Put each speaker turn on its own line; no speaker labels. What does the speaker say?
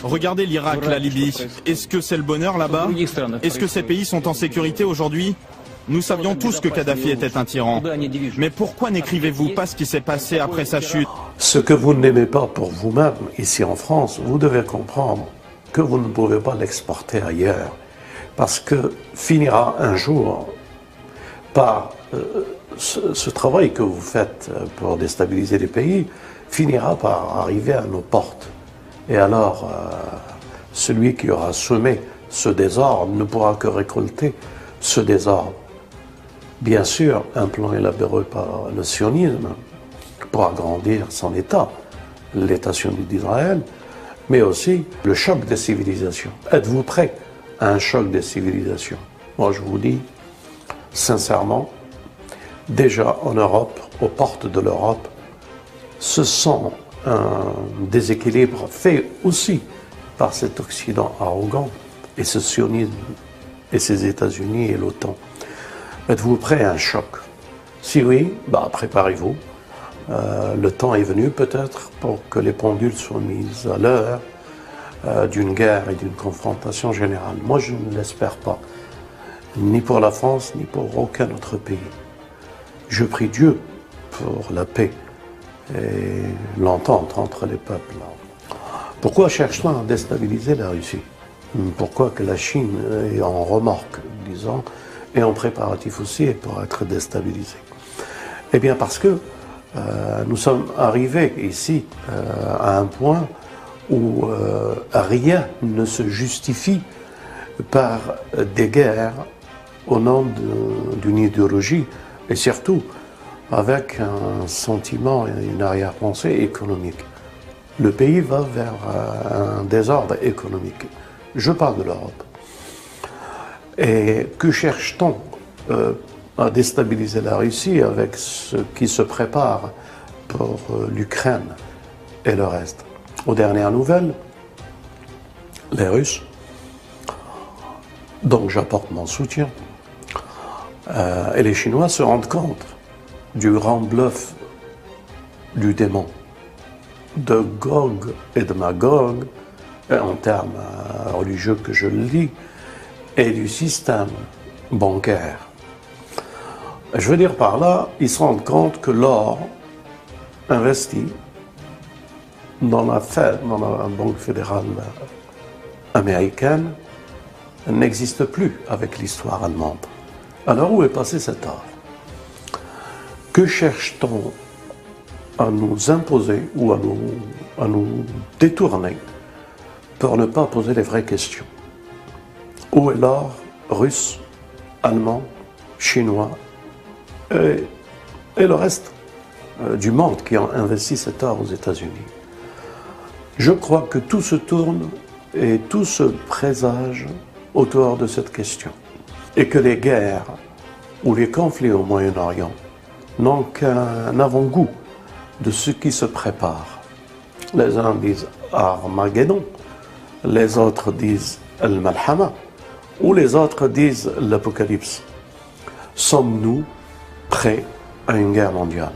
Regardez l'Irak, la Libye. Est-ce que c'est le bonheur là-bas? Est-ce que ces pays sont en sécurité aujourd'hui? Nous savions tous que Kadhafi était un tyran. Mais pourquoi n'écrivez-vous pas ce qui s'est passé après sa chute?
Ce que vous n'aimez pas pour vous-même, ici en France, vous devez comprendre que vous ne pouvez pas l'exporter ailleurs. Parce que finira un jour par ce travail que vous faites pour déstabiliser les pays, finira par arriver à nos portes. Et alors, celui qui aura semé ce désordre ne pourra que récolter ce désordre. Bien sûr, un plan élaboré par le sionisme pour agrandir son État, l'État sioniste d'Israël, mais aussi le choc des civilisations. Êtes-vous prêts à un choc des civilisations? Moi, je vous dis, sincèrement, déjà en Europe, aux portes de l'Europe, ce sont un déséquilibre fait aussi par cet Occident arrogant et ce sionisme et ces États-Unis et l'OTAN. Êtes-vous prêt à un choc? Si oui, préparez-vous. Le temps est venu peut-être pour que les pendules soient mises à l'heure d'une guerre et d'une confrontation générale. Moi, je ne l'espère pas, ni pour la France, ni pour aucun autre pays. Je prie Dieu pour la paix et l'entente entre les peuples. Pourquoi cherche-t-on à déstabiliser la Russie? Pourquoi que la Chine est en remorque, disons, et en préparatif aussi pour être déstabilisée? Eh bien parce que nous sommes arrivés ici à un point où rien ne se justifie par des guerres au nom d'une idéologie et surtout avec un sentiment et une arrière-pensée économique. Le pays va vers un désordre économique. Je parle de l'Europe. Et que cherche-t-on à déstabiliser la Russie avec ce qui se prépare pour l'Ukraine et le reste? Aux dernières nouvelles, les Russes, donc j'apporte mon soutien, et les Chinois se rendent compte du grand bluff du démon, de Gog et de Magog, en termes religieux que je le lis, et du système bancaire. Je veux dire par là, ils se rendent compte que l'or investi dans la Fed, dans la Banque fédérale américaine, n'existe plus avec l'histoire allemande. Alors où est passé cet or? Que cherche-t-on à nous imposer ou à nous détourner pour ne pas poser les vraies questions? Où est l'or russe, allemand, chinois et le reste du monde qui ont investi cet or aux États-Unis? Je crois que tout se tourne et tout se présage autour de cette question. Et que les guerres ou les conflits au Moyen-Orient n'ont qu'un avant-goût de ce qui se prépare. Les uns disent Armageddon, les autres disent Al-Malhama, ou les autres disent l'Apocalypse. Sommes-nous prêts à une guerre mondiale?